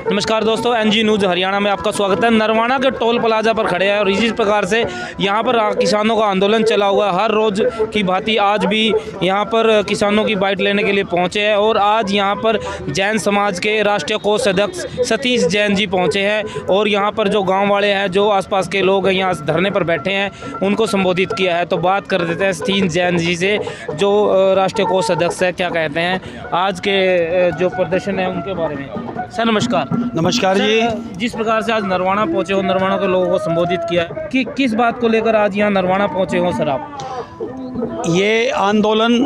नमस्कार दोस्तों, NG news Haryana में आपका स्वागत है। नरवाना के टोल प्लाजा पर खड़े हैं और इसी प्रकार से यहाँ पर किसानों का आंदोलन चला हुआ है। हर रोज़ की भांति आज भी यहाँ पर किसानों की बाइट लेने के लिए पहुँचे हैं और आज यहाँ पर जैन समाज के राष्ट्रीय कोष अध्यक्ष सतीश जैन जी पहुँचे हैं और यहाँ पर जो गाँव वाले हैं, जो आसपास के लोग हैं यहाँ धरने पर बैठे हैं, उनको संबोधित किया है। तो बात कर देते हैं सतीश जैन जी से, जो राष्ट्रीय कोष अध्यक्ष है, क्या कहते हैं आज के जो प्रदर्शन है उनके बारे में। सर नमस्कार। नमस्कार जी। जिस प्रकार से आज नरवाना पहुंचे हो, नरवाना के लोगों को संबोधित किया कि किस बात को लेकर आज यहाँ नरवाना पहुंचे हो सर आप? ये आंदोलन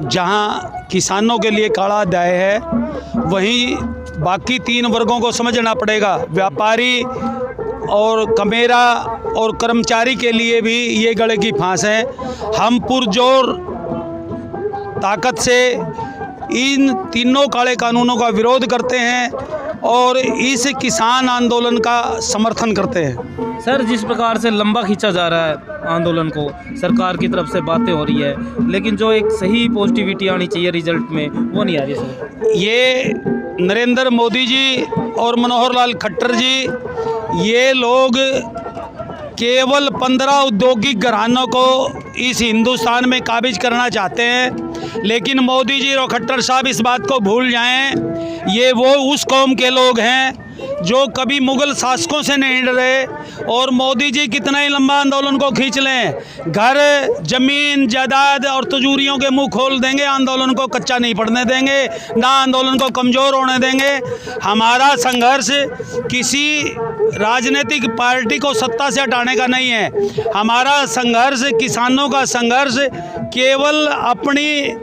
जहाँ किसानों के लिए काला अध्याय है, वहीं बाकी तीन वर्गों को समझना पड़ेगा। व्यापारी और कमेरा और कर्मचारी के लिए भी ये गले की फांस है। हम पुरजोर ताकत से इन तीनों काले कानूनों का विरोध करते हैं और इस किसान आंदोलन का समर्थन करते हैं। सर, जिस प्रकार से लंबा खींचा जा रहा है आंदोलन को, सरकार की तरफ से बातें हो रही है, लेकिन जो एक सही पॉजिटिविटी आनी चाहिए रिजल्ट में, वो नहीं आ रही सर। ये नरेंद्र मोदी जी और मनोहर लाल खट्टर जी, ये लोग केवल 15 औद्योगिक घरानों को इस हिंदुस्तान में काबिज करना चाहते हैं, लेकिन मोदी जी और खट्टर साहब इस बात को भूल जाएं। ये वो उस कौम के लोग हैं जो कभी मुगल शासकों से नहीं डरे। और मोदी जी कितना ही लंबा आंदोलन को खींच लें, घर जमीन जायदाद और तजूरियों के मुंह खोल देंगे, आंदोलन को कच्चा नहीं पड़ने देंगे, ना आंदोलन को कमज़ोर होने देंगे। हमारा संघर्ष किसी राजनीतिक पार्टी को सत्ता से हटाने का नहीं है। हमारा संघर्ष, किसानों का संघर्ष केवल अपनी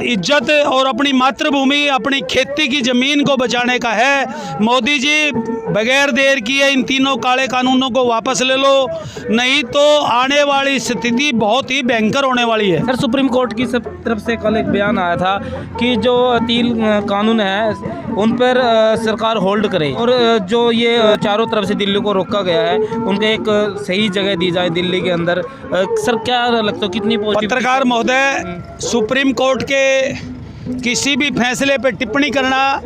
इज्जत और अपनी मातृभूमि, अपनी खेती की ज़मीन को बचाने का है। मोदी जी बगैर देर किए इन तीनों काले कानूनों को वापस ले लो, नहीं तो आने वाली स्थिति बहुत ही भयंकर होने वाली है। सर, सुप्रीम कोर्ट की तरफ से कल एक बयान आया था कि जो 3 कानून हैं उन पर सरकार होल्ड करे और जो ये चारों तरफ से दिल्ली को रोका गया है उनके एक सही जगह दी जाए दिल्ली के अंदर। सर क्या लगता है कितनी पत्रकार महोदय, सुप्रीम कोर्ट के किसी भी फैसले पर टिप्पणी करना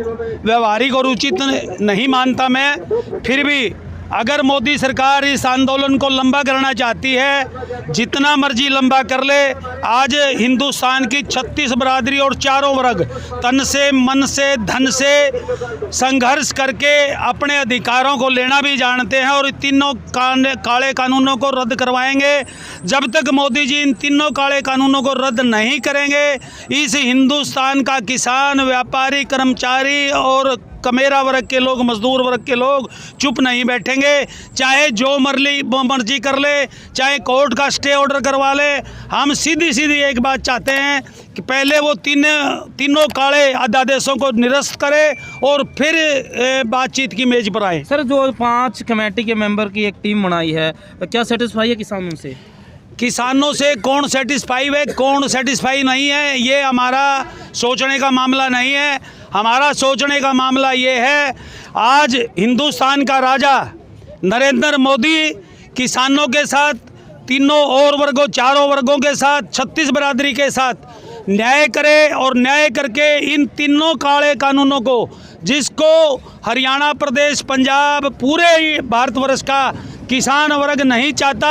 व्यवहारिक और उचित नहीं मानता मैं। फिर भी अगर मोदी सरकार इस आंदोलन को लंबा करना चाहती है, जितना मर्जी लंबा कर ले। आज हिंदुस्तान की 36 बरादरी और चारों वर्ग तन से, मन से, धन से संघर्ष करके अपने अधिकारों को लेना भी जानते हैं और तीनों काले कानूनों को रद्द करवाएंगे। जब तक मोदी जी इन तीनों काले कानूनों को रद्द नहीं करेंगे, इस हिंदुस्तान का किसान, व्यापारी, कर्मचारी और कमेरा वर्ग के लोग, मजदूर वर्ग के लोग चुप नहीं बैठेंगे। चाहे जो मर्जी कर ले, चाहे कोर्ट का स्टे ऑर्डर करवा ले। हम सीधी एक बात चाहते हैं कि पहले वो तीनों काले अध्यादेशों को निरस्त करे और फिर बातचीत की मेज पर आए। सर, जो 5 कमेटी के मेंबर की एक टीम बनाई है, क्या सेटिस्फाई है किसानों से? किसानों से कौन सेटिस्फाई है, कौन सेटिस्फाई नहीं है, ये हमारा सोचने का मामला नहीं है। हमारा सोचने का मामला ये है, आज हिंदुस्तान का राजा नरेंद्र मोदी किसानों के साथ, तीनों और वर्गों, चारों वर्गों के साथ, 36 बरादरी के साथ न्याय करे और न्याय करके इन तीनों काले कानूनों को, जिसको हरियाणा प्रदेश, पंजाब, पूरे भारतवर्ष का किसान वर्ग नहीं चाहता,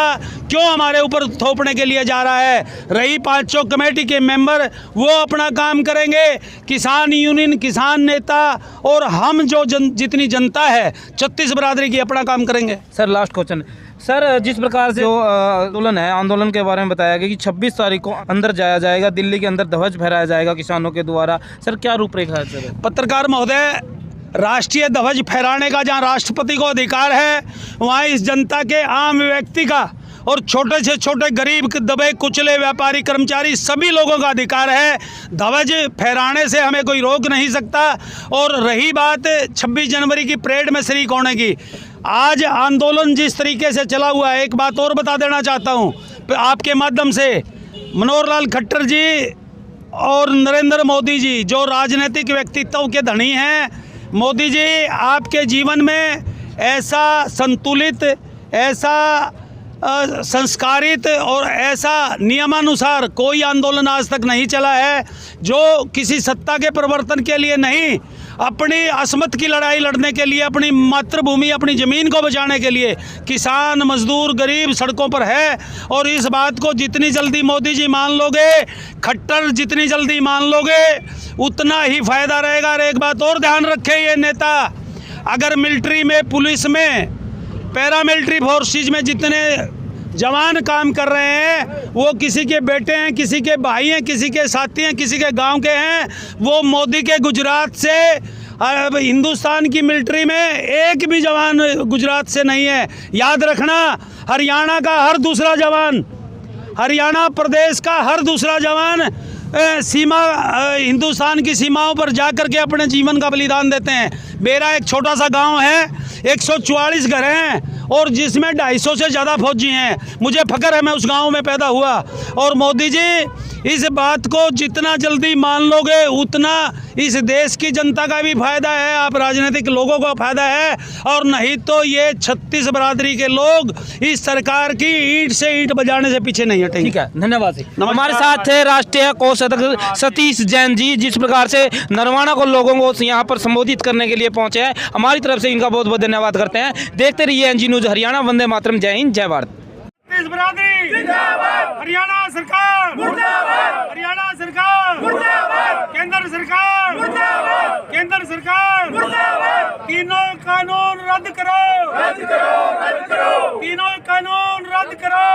क्यों हमारे ऊपर थोपने के लिए जा रहा है। रही 5 कमेटी के मेंबर, वो अपना काम करेंगे, किसान यूनियन, किसान नेता और हम जो जितनी जनता है 36 बरादरी की अपना काम करेंगे। सर, लास्ट क्वेश्चन सर, जिस प्रकार से जो आंदोलन है, आंदोलन के बारे में बताया गया कि 26 तारीख को अंदर जाया जाएगा, दिल्ली के अंदर ध्वज फहराया जाएगा किसानों के द्वारा। सर क्या रूपरेखा है सर? पत्रकार महोदय, राष्ट्रीय ध्वज फहराने का जहां राष्ट्रपति को अधिकार है, वहां इस जनता के आम व्यक्ति का और छोटे से छोटे गरीब, दबे कुचले, व्यापारी, कर्मचारी, सभी लोगों का अधिकार है। ध्वज फहराने से हमें कोई रोक नहीं सकता। और रही बात 26 जनवरी की परेड में शरीक होने की, आज आंदोलन जिस तरीके से चला हुआ है, एक बात और बता देना चाहता हूँ आपके माध्यम से। मनोहर लाल खट्टर जी और नरेंद्र मोदी जी जो राजनीतिक व्यक्तित्व के धनी हैं, मोदी जी आपके जीवन में ऐसा संतुलित, ऐसा संस्कारित और ऐसा नियमानुसार कोई आंदोलन आज तक नहीं चला है जो किसी सत्ता के परिवर्तन के लिए नहीं, अपनी असमत की लड़ाई लड़ने के लिए, अपनी मातृभूमि, अपनी ज़मीन को बचाने के लिए किसान, मजदूर, गरीब सड़कों पर है। और इस बात को जितनी जल्दी मोदी जी मान लोगे, खट्टर जितनी जल्दी मान लोगे, उतना ही फ़ायदा रहेगा। और एक बात और ध्यान रखे ये नेता, अगर मिलिट्री में, पुलिस में, पैरामिलिट्री फोर्सेज में जितने जवान काम कर रहे हैं वो किसी के बेटे हैं, किसी के भाई हैं, किसी के साथी हैं, किसी के गांव के हैं, वो मोदी के गुजरात से, हिंदुस्तान की मिलिट्री में एक भी जवान गुजरात से नहीं है। याद रखना, हरियाणा का हर दूसरा जवान, हरियाणा प्रदेश का हर दूसरा जवान सीमा, हिंदुस्तान की सीमाओं पर जाकर के अपने जीवन का बलिदान देते हैं। मेरा एक छोटा सा गांव है, 144 घर हैं और जिसमें 250 से ज़्यादा फौजी हैं। मुझे फ़ख्र है मैं उस गांव में पैदा हुआ। और मोदी जी इस बात को जितना जल्दी मान लोगे उतना इस देश की जनता का भी फ़ायदा है, आप राजनीतिक लोगों का फ़ायदा है। और नहीं तो ये 36 बरादरी के लोग इस सरकार की ईंट से ईंट बजाने से पीछे नहीं हटेंगे। ठीक है, धन्यवाद। हमारे साथ है राष्ट्रीय कोष अध्यक्ष सतीश जैन जी, जिस प्रकार से नरवाना को लोगों को यहाँ पर संबोधित करने के लिए पहुँचे हैं, हमारी तरफ से इनका बहुत बहुत धन्यवाद करते हैं। देखते रहिए एनजी न्यूज़ हरियाणा। वंदे मातरम। जय हिंद, जय भारत। बरादरी जिंदाबाद, हरियाणा सरकार मुर्दाबाद, हरियाणा सरकार मुर्दाबाद, केंद्र सरकार मुर्दाबाद, केंद्र सरकार मुर्दाबाद। तीनों कानून रद्द करो, रद्द करो, रद्द करो, तीनों कानून रद्द करो।